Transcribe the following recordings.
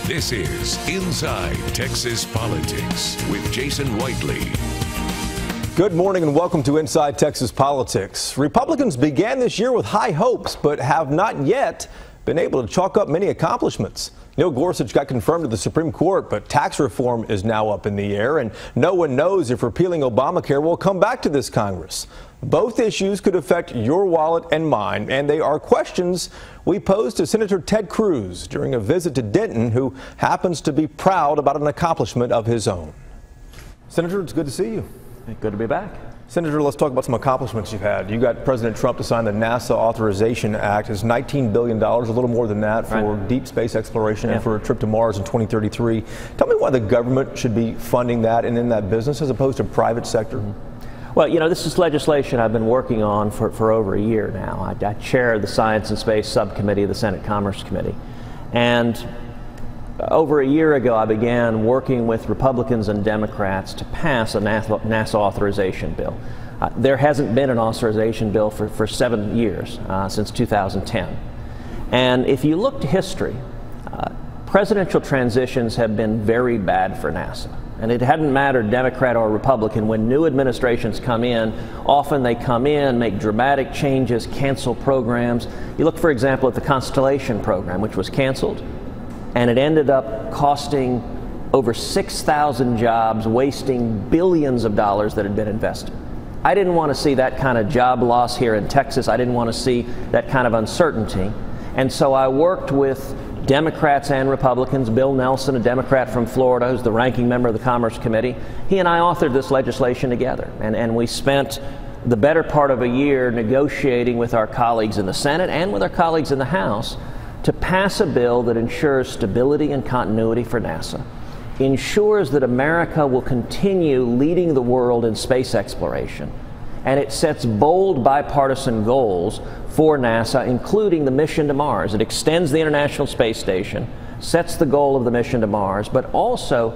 This is Inside Texas Politics with Jason Whiteley. Good morning and welcome to Inside Texas Politics. Republicans began this year with high hopes, but have not yet been able to chalk up many accomplishments. Neil Gorsuch got confirmed to the Supreme Court, but tax reform is now up in the air, and no one knows if repealing Obamacare will come back to this Congress. Both issues could affect your wallet and mine, and they are questions we posed to Senator Ted Cruz during a visit to Denton, who happens to be proud about an accomplishment of his own. Senator, it's good to see you. Good to be back. Senator, let's talk about some accomplishments you've had. You got President Trump to sign the NASA Authorization Act. It's $19 billion, a little more than that, for deep space exploration and for a trip to Mars in 2033. Tell me why the government should be funding that and in that business as opposed to private sector. Well, you know, this is legislation I've been working on for over a year now. I chair the Science and Space Subcommittee of the Senate Commerce Committee. And over a year ago, I began working with Republicans and Democrats to pass a NASA authorization bill. There hasn't been an authorization bill for 7 years, since 2010. And if you look to history, presidential transitions have been very bad for NASA. And it hadn't mattered Democrat or Republican. When new administrations come in, often they come in, make dramatic changes, cancel programs. You look, for example, at the Constellation program, which was canceled, and it ended up costing over 6,000 jobs, wasting billions of dollars that had been invested. I didn't want to see that kind of job loss here in Texas. I didn't want to see that kind of uncertainty. And so I worked with Democrats and Republicans. Bill Nelson, a Democrat from Florida, who's the ranking member of the Commerce Committee, he and I authored this legislation together. And we spent the better part of a year negotiating with our colleagues in the Senate and with our colleagues in the House to pass a bill that ensures stability and continuity for NASA, ensures that America will continue leading the world in space exploration, and it sets bold bipartisan goals for NASA, including the mission to Mars. It extends the International Space Station, sets the goal of the mission to Mars, but also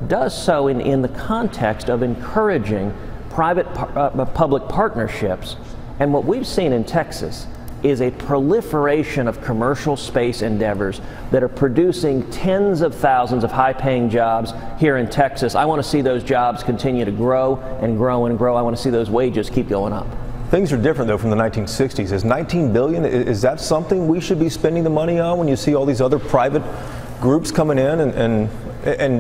does so in the context of encouraging private-public partnerships. And what we've seen in Texas is a proliferation of commercial space endeavors that are producing tens of thousands of high-paying jobs here in Texas. I want to see those jobs continue to grow and grow and grow. I want to see those wages keep going up. Things are different, though, from the 1960s. Is $19 billion, is that something we should be spending the money on when you see all these other private groups coming in and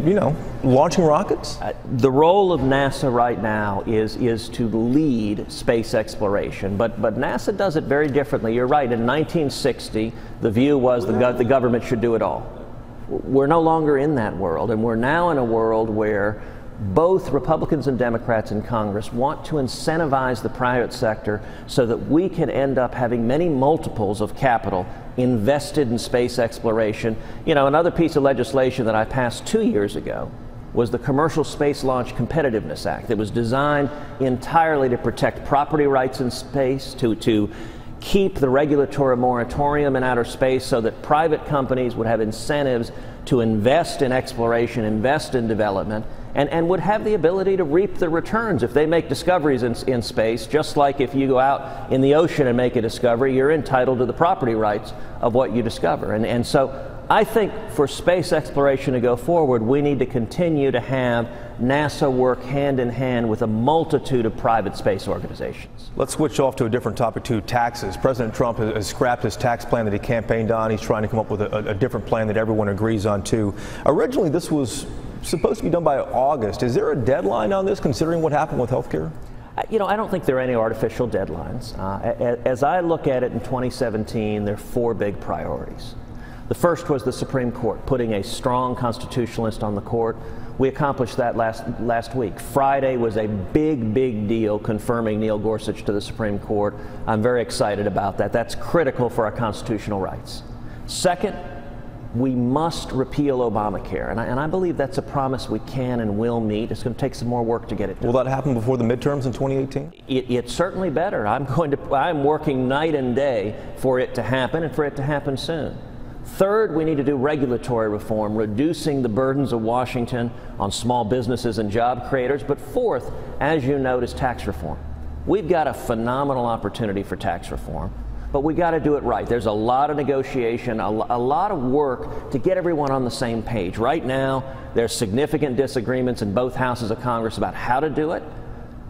you know, launching rockets? The role of NASA right now is to lead space exploration, but NASA does it very differently. You're right, in 1960, the view was the government should do it all. We're no longer in that world, and we're now in a world where both Republicans and Democrats in Congress want to incentivize the private sector so that we can end up having many multiples of capital invested in space exploration. You know, another piece of legislation that I passed 2 years ago was the Commercial Space Launch Competitiveness Act. That was designed entirely to protect property rights in space, to keep the regulatory moratorium in outer space so that private companies would have incentives to invest in exploration, invest in development, and would have the ability to reap the returns if they make discoveries in space. Just like if you go out in the ocean and make a discovery, you're entitled to the property rights of what you discover. And so I think for space exploration to go forward, we need to continue to have NASA work hand in hand with a multitude of private space organizations. Let's switch off to a different topic, to taxes. President Trump has scrapped his tax plan that he campaigned on. He's trying to come up with a different plan that everyone agrees on, too. Originally, this was supposed to be done by August. Is there a deadline on this, considering what happened with health care? You know, I don't think there are any artificial deadlines. As I look at it in 2017, there are 4 big priorities. The first was the Supreme Court, putting a strong constitutionalist on the court. We accomplished that last week. Friday was a big deal, confirming Neil Gorsuch to the Supreme Court. I'm very excited about that. That's critical for our constitutional rights. Second, we must repeal Obamacare, and I believe that's a promise we can and will meet. It's going to take some more work to get it done. Will that happen before the midterms in 2018? It's certainly better. I'm working night and day for it to happen, and for it to happen soon. Third, we need to do regulatory reform, reducing the burdens of Washington on small businesses and job creators. But fourth, as you note, is tax reform. We've got a phenomenal opportunity for tax reform. but we got to do it right. There's a lot of negotiation, a lot of work to get everyone on the same page. Right now, there's significant disagreements in both houses of Congress about how to do it.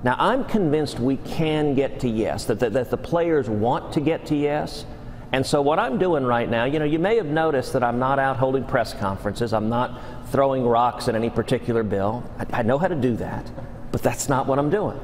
Now, I'm convinced we can get to yes, that the players want to get to yes. And so what I'm doing right now, you may have noticed that I'm not out holding press conferences. I'm not throwing rocks at any particular bill. I know how to do that, but that's not what I'm doing.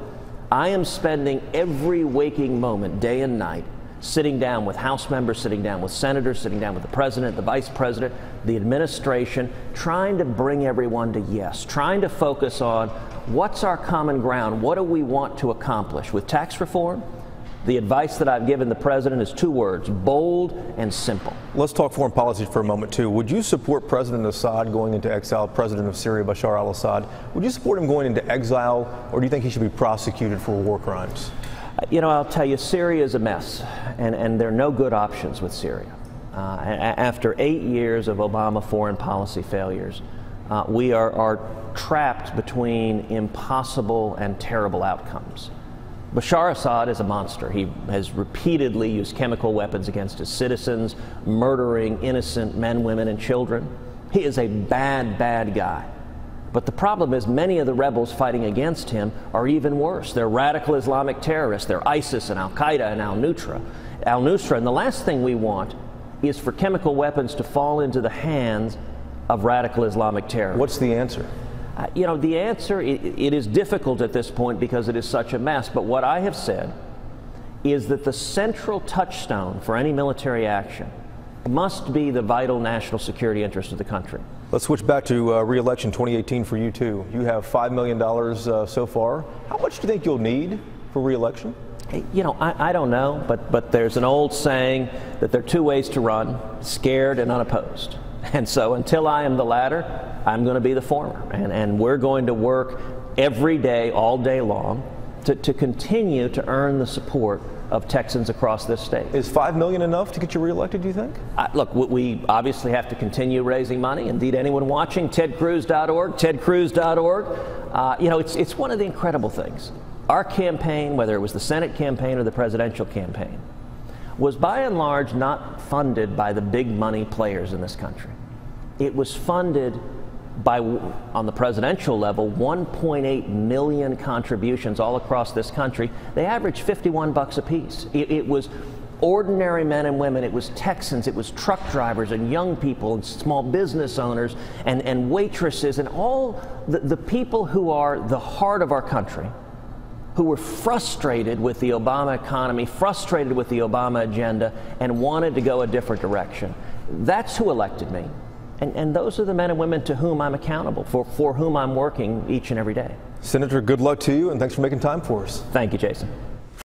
I am spending every waking moment, day and night, sitting down with House members, sitting down with senators, sitting down with the president, the vice president, the administration, trying to bring everyone to yes, trying to focus on what's our common ground, what do we want to accomplish. With tax reform, the advice that I've given the president is 2 words: bold and simple. Let's talk foreign policy for a moment, too. Would you support President Assad going into exile, President of Syria, Bashar al-Assad? Would you support him going into exile, or do you think he should be prosecuted for war crimes? I'll tell you, Syria is a mess, and there are no good options with Syria. After 8 years of Obama foreign policy failures, we are trapped between impossible and terrible outcomes. Bashar Assad is a monster. He has repeatedly used chemical weapons against his citizens, murdering innocent men, women, and children. He is a bad, bad guy. But the problem is many of the rebels fighting against him are even worse. They're radical Islamic terrorists. They're ISIS and Al-Qaeda and Al-Nusra. And the last thing we want is for chemical weapons to fall into the hands of radical Islamic terrorists. What's the answer? The answer, it is difficult at this point because it is such a mess. But what I have said is that the central touchstone for any military action must be the vital national security interest of the country. Let's switch back to re-election 2018 for you, too. You have $5 million so far. How much do you think you'll need for re-election? I don't know, but there's an old saying that there are 2 ways to run: scared and unopposed. And so until I am the latter, I'm going to be the former. And we're going to work every day, all day long, to continue to earn the support of Texans across this state. Is $5 million enough to get you reelected, do you think? Look, we obviously have to continue raising money. Indeed, anyone watching, tedcruz.org, tedcruz.org. It's one of the incredible things. Our campaign, whether it was the Senate campaign or the presidential campaign, was by and large not funded by the big money players in this country. It was funded by, on the presidential level, 1.8 million contributions all across this country. They averaged $51 a piece. It was ordinary men and women, it was Texans, it was truck drivers and young people and small business owners and waitresses and all the people who are the heart of our country, who were frustrated with the Obama economy, frustrated with the Obama agenda, and wanted to go a different direction. That's who elected me. And those are the men and women to whom I'm accountable, for whom I'm working each and every day. Senator, good luck to you, and thanks for making time for us. Thank you, Jason.